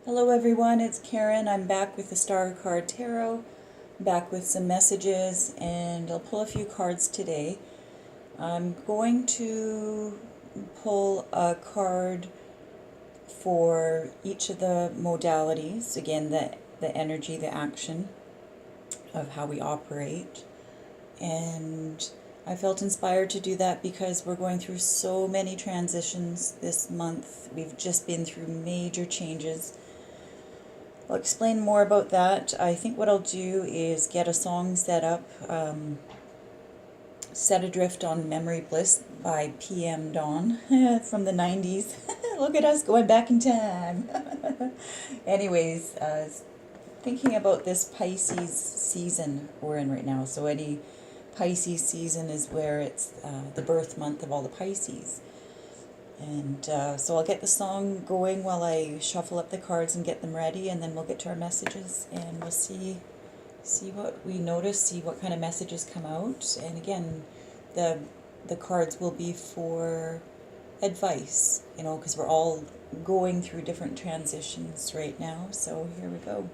Hello everyone, it's Karen. I'm back with the Star Card Tarot, back with some messages, and I'll pull a few cards today. I'm going to pull a card for each of the modalities, again the energy, the action of how we operate. And I felt inspired to do that because we're going through so many transitions this month. We've just been through major changes. I'll explain more about that. I think what I'll do is get a song set up, Set Adrift on Memory Bliss by PM Dawn from the 90s. Look at us going back in time. Anyways, thinking about this Pisces season we're in right now. So any Pisces season is where it's the birth month of all the Pisces. And so I'll get the song going while I shuffle up the cards and get them ready, and then we'll get to our messages, and we'll see what we notice, see what kind of messages come out. And again, the cards will be for advice, because we're all going through different transitions right now. So here we go.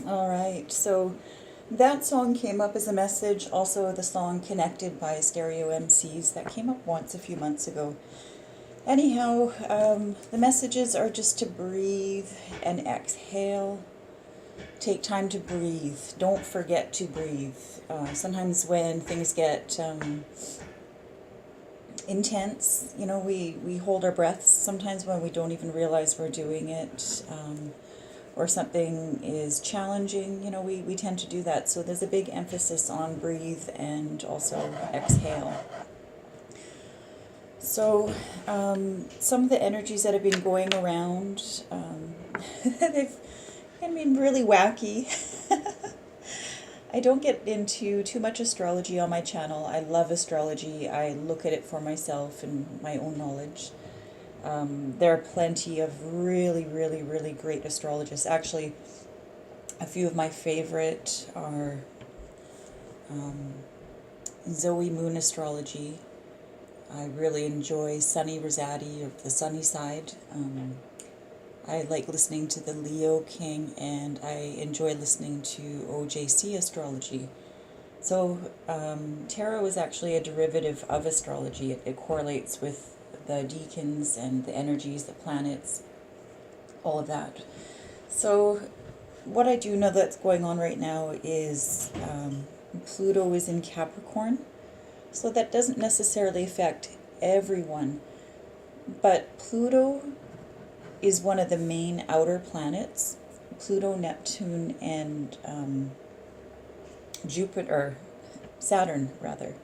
Alright, so that song came up as a message. Also the song Connected by Stereo MCs, that came up once a few months ago. Anyhow, the messages are just to breathe and exhale. Take time to breathe. Don't forget to breathe. Sometimes when things get intense, we hold our breaths sometimes when we don't even realize we're doing it. Or something is challenging, we tend to do that. So there's a big emphasis on breathe and also exhale. So some of the energies that have been going around, they've been really wacky. I don't get into too much astrology on my channel. I love astrology. I look at it for myself and my own knowledge. There are plenty of really, really, really great astrologists. Actually, a few of my favorite are Zoe Moon Astrology. I really enjoy Sunny Rosati, or the Sunny Side. I like listening to the Leo King, and I enjoy listening to OJC Astrology. So tarot is actually a derivative of astrology. It correlates with the decans and the energies, the planets, all of that. So what I do know that's going on right now is Pluto is in Capricorn. So that doesn't necessarily affect everyone, but Pluto is one of the main outer planets. Pluto, Neptune, and Jupiter, or Saturn rather.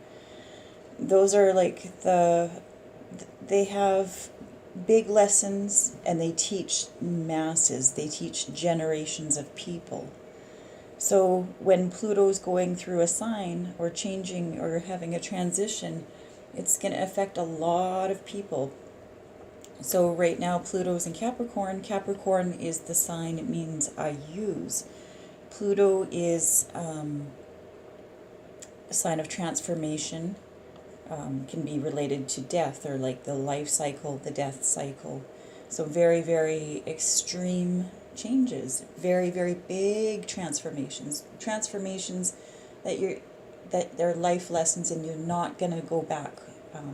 Those are like they have big lessons, and they teach masses, they teach generations of people. So when Pluto's going through a sign or changing or having a transition, it's going to affect a lot of people. So right now Pluto's in Capricorn. Capricorn is the sign it means I use. Pluto is a sign of transformation, can be related to death, or like the life cycle, the death cycle. So very, very extreme changes, very, very big transformations that they're life lessons, and you're not going to go back.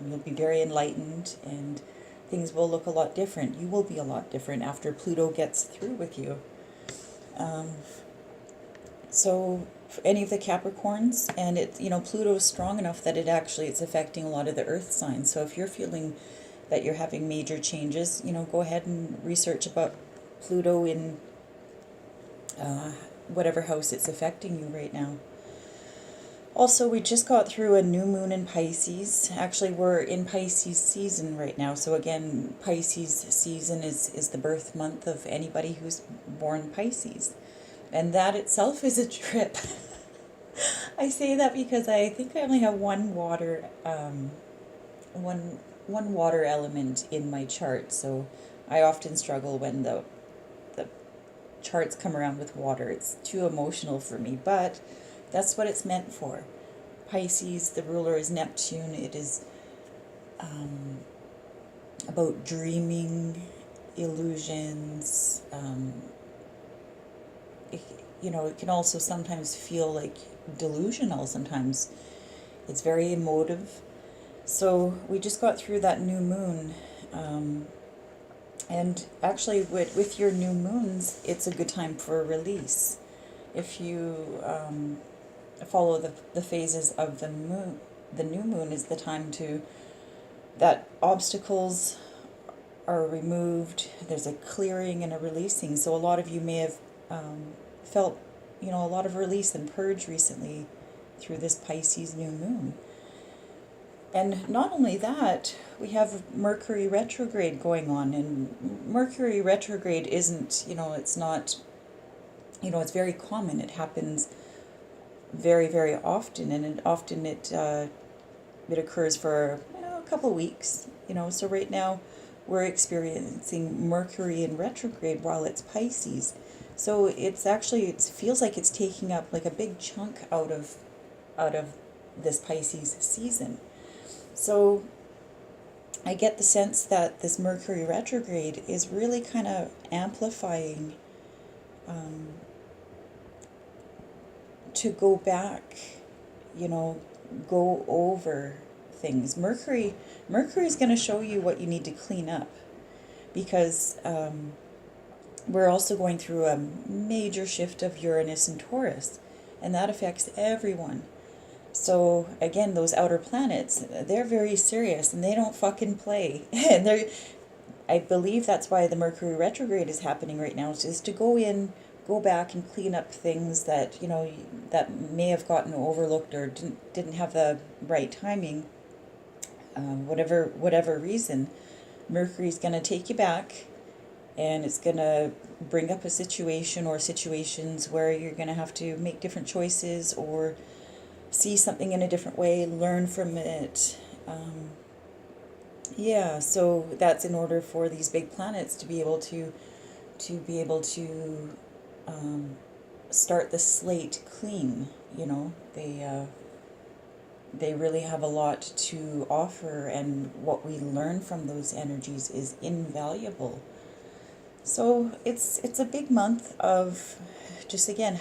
You'll be very enlightened, and things will look a lot different. You will be a lot different after Pluto gets through with you. So for any of the Capricorns, and Pluto is strong enough that it's affecting a lot of the earth signs. So if you're feeling that you're having major changes, go ahead and research about Pluto in whatever house it's affecting you right now. Also, we just got through a new moon in Pisces. Actually, we're in Pisces season right now. So again, Pisces season is the birth month of anybody who's born Pisces. And that itself is a trip. I say that because I think I only have one water element in my chart. So I often struggle when the charts come around with water. It's too emotional for me, but that's what it's meant for. Pisces, the ruler is Neptune. It is about dreaming, illusions. It can also sometimes feel like delusional. Sometimes it's very emotive. So we just got through that new moon. And actually with your new moons, it's a good time for a release. If you follow the phases of the moon, the new moon is the time that obstacles are removed. There's a clearing and a releasing. So a lot of you may have felt, a lot of release and purge recently through this Pisces new moon. And not only that, we have Mercury retrograde going on, and Mercury retrograde isn't, it's not, it's very common. It happens very, very often, and it occurs for a couple of weeks. So right now we're experiencing Mercury in retrograde while it's Pisces. So it feels like it's taking up like a big chunk out of this Pisces season. So I get the sense that this Mercury retrograde is really kind of amplifying to go back, go over things. Mercury is going to show you what you need to clean up, because we're also going through a major shift of Uranus and Taurus, and that affects everyone. So again, those outer planets, they're very serious, and they don't fucking play. And I believe that's why the Mercury retrograde is happening right now, is to go back and clean up things that, that may have gotten overlooked or didn't have the right timing. Whatever reason, Mercury's going to take you back, and it's going to bring up a situation or situations where you're going to have to make different choices, or see something in a different way, learn from it. Yeah, so that's in order for these big planets to be able to start the slate clean. You know, they really have a lot to offer, and what we learn from those energies is invaluable. So it's a big month of just again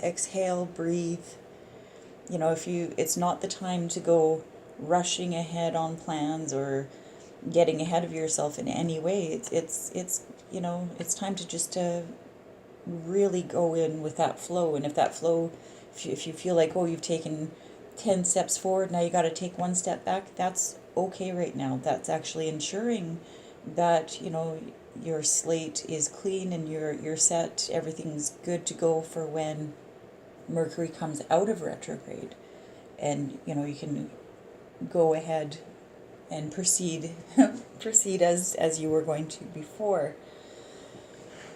exhale, breathe. You know, if you it's not the time to go rushing ahead on plans or getting ahead of yourself in any way. It's you know, it's time to just really go in with that flow. And if that flow, if you feel like, oh, you've taken 10 steps forward, now you got to take one step back, that's okay right now. That's actually ensuring that, you know, your slate is clean and you're set, everything's good to go for when Mercury comes out of retrograde. And, you know, you can go ahead and proceed proceed as you were going to before.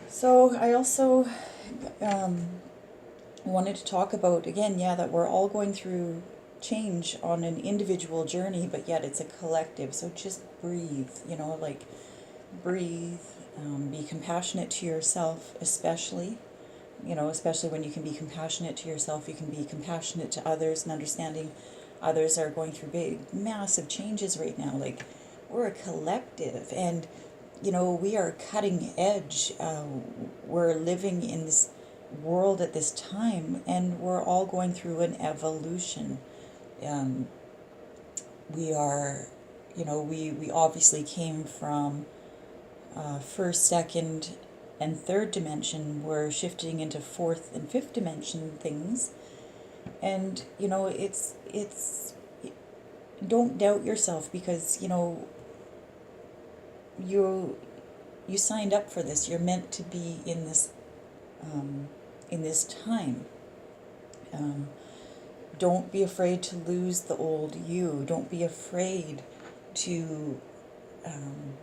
So I also wanted to talk about again, yeah, that we're all going through change on an individual journey, but yet it's a collective. So just breathe, you know, like breathe, be compassionate to yourself, especially, you know, especially when you can be compassionate to yourself, you can be compassionate to others and understanding others are going through big, massive changes right now. Like, we're a collective, and, you know, we are cutting edge. We're living in this world at this time, and we're all going through an evolution. Um, we are, you know, we obviously came from first, second, and third dimension. We're shifting into fourth and fifth dimension things, and you know, it's don't doubt yourself, because you know you signed up for this. You're meant to be in this time. Um, don't be afraid to lose the old you. Don't be afraid to um,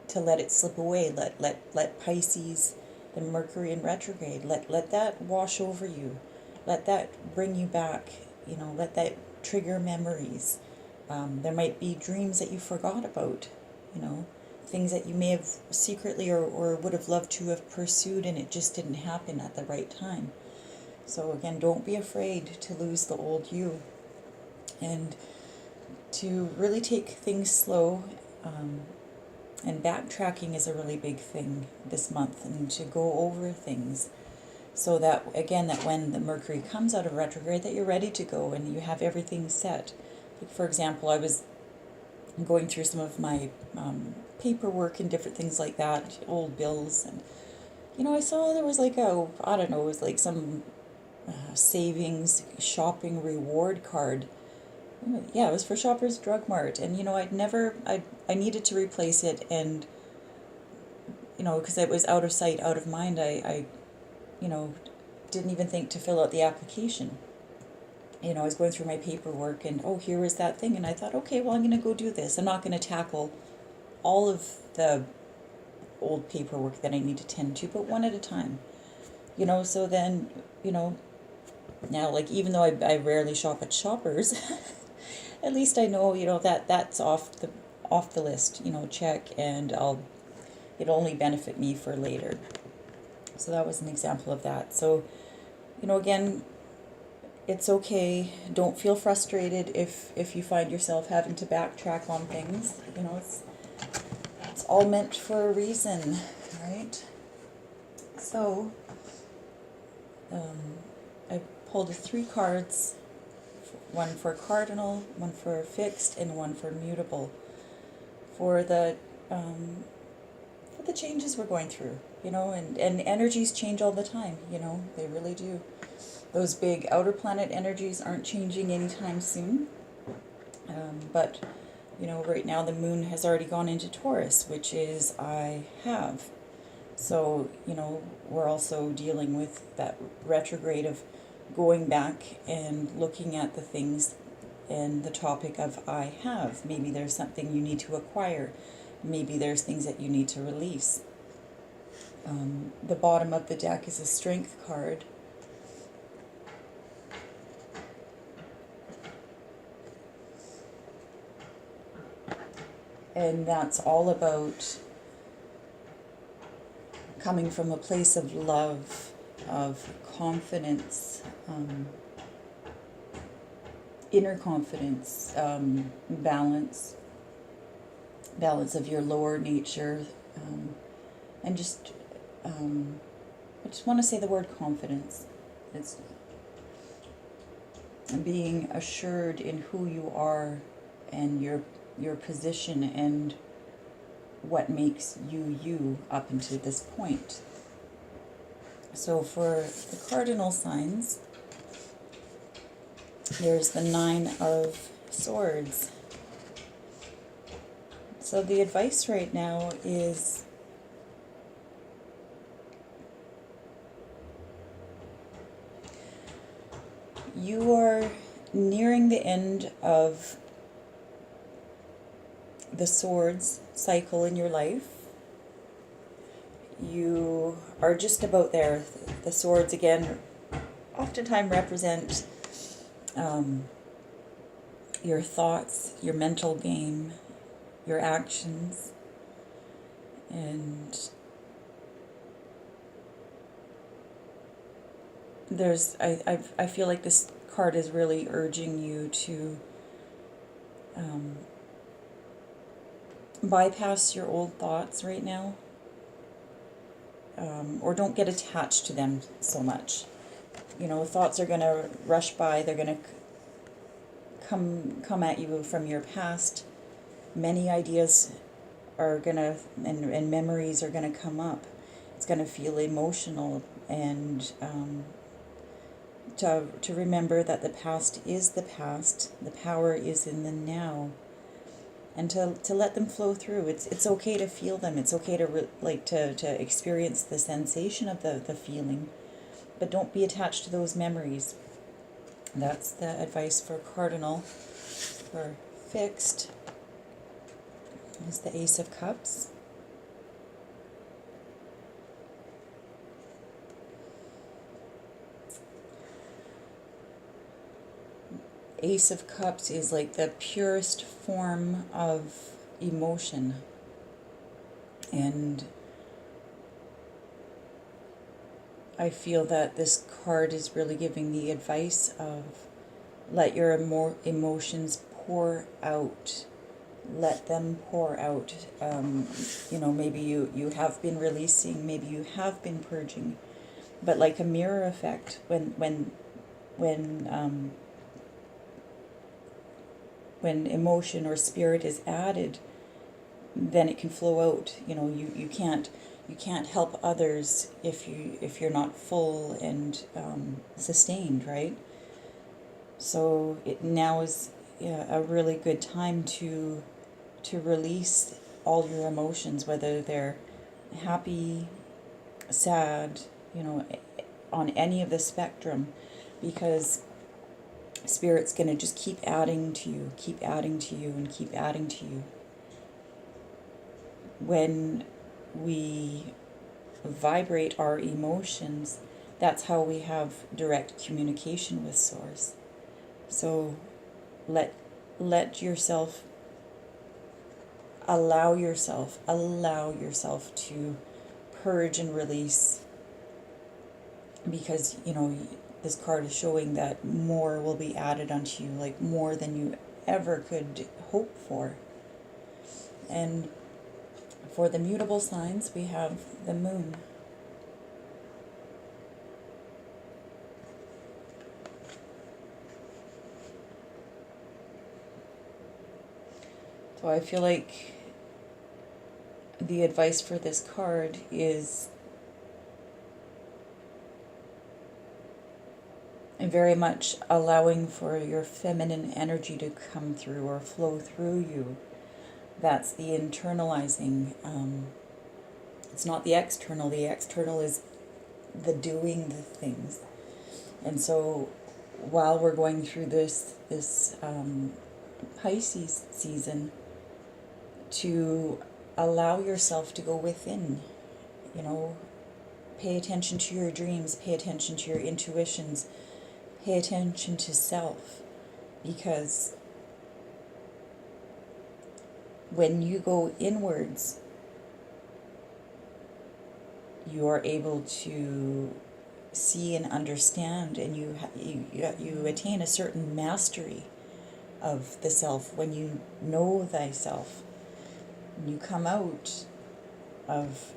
to let it slip away. Let Pisces, the Mercury in retrograde, let that wash over you. Let that bring you back. You know, let that trigger memories. There might be dreams that you forgot about, you know, things that you may have secretly or would have loved to have pursued, and it just didn't happen at the right time. So again, don't be afraid to lose the old you, and to really take things slow. And backtracking is a really big thing this month, and to go over things, so that again, that when the Mercury comes out of retrograde, that you're ready to go and you have everything set. Like, for example, I was going through some of my paperwork and different things like that, old bills, and you know, I saw there was like I don't know, it was like some savings shopping reward card. Yeah, it was for Shoppers Drug Mart, and you know, I needed to replace it, and you know, because it was out of sight, out of mind, I you know, didn't even think to fill out the application. You know, I was going through my paperwork, and oh, here was that thing, and I thought, okay, well, I'm going to go do this. I'm not going to tackle all of the old paperwork that I need to tend to, but one at a time. You know, so then, you know, now, like, even though I rarely shop at Shoppers, at least I know, you know, that that's off the list, you know, check, and it'll only benefit me for later. So that was an example of that. So, you know, again, it's okay. Don't feel frustrated if you find yourself having to backtrack on things. You know, it's all meant for a reason, right? So, I pulled 3 cards, one for cardinal, one for fixed, and one for mutable, for the changes we're going through. You know, and energies change all the time. You know, they really do. Those big outer planet energies aren't changing anytime soon. But, you know, right now the moon has already gone into Taurus, which is I have. So, you know, we're also dealing with that retrograde of going back and looking at the things and the topic of I have. Maybe there's something you need to acquire. Maybe there's things that you need to release. The bottom of the deck is a strength card. And that's all about coming from a place of love, of confidence, inner confidence, balance of your lower nature, and just, I just want to say the word confidence. It's being assured in who you are and your position and what makes you you up until this point. So for the cardinal signs, there's the 9 of Swords. So the advice right now is you are nearing the end of the Swords cycle in your life. You are just about there. The Swords, again, oftentimes represent your thoughts, your mental game, your actions, and I feel like this card is really urging you to bypass your old thoughts right now, or don't get attached to them so much. You know, thoughts are going to rush by. They're going to come at you from your past. Many ideas are going to, and memories are going to come up. It's going to feel emotional, and to remember that the past is the past. The power is in the now. And to let them flow through. It's okay to feel them. It's okay to experience the sensation of the feeling, but don't be attached to those memories. That's the advice for Cardinal. For Fixed is the Ace of Cups. Ace of Cups is like the purest form of emotion, and I feel that this card is really giving the advice of let your emotions pour out. Let them pour out. Maybe you have been releasing, maybe you have been purging, but like a mirror effect, when emotion or spirit is added, then it can flow out. You can't help others if you're not full and sustained, right? So now is a really good time to release all your emotions, whether they're happy, sad, on any of the spectrum, because Spirit's going to just keep adding to you, and keep adding to you. When we vibrate our emotions, that's how we have direct communication with Source. So let yourself, allow yourself to purge and release, because this card is showing that more will be added onto you, like more than you ever could hope for. And for the mutable signs, we have the Moon. So I feel like the advice for this card is very much allowing for your feminine energy to come through or flow through you. That's the internalizing. It's not the external. The external is the doing the things. And so while we're going through this Pisces season, to allow yourself to go within, pay attention to your dreams, pay attention to your intuitions, pay attention to self, because when you go inwards, you are able to see and understand, and you attain a certain mastery of the self when you know thyself. When you come out of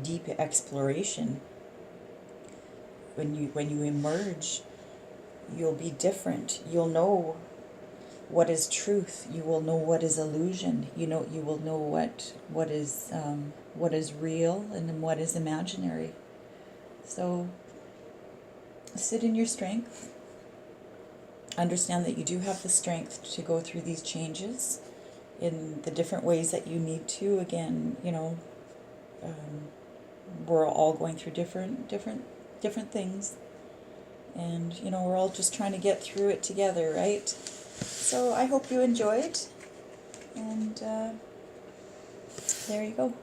deep exploration, when you emerge, you'll be different. You'll know what is truth. You will know what is illusion. You will know what is real and what is imaginary. So sit in your strength. Understand that you do have the strength to go through these changes in the different ways that you need to. Again, we're all going through different things, and we're all just trying to get through it together, right? So I hope you enjoyed, and there you go.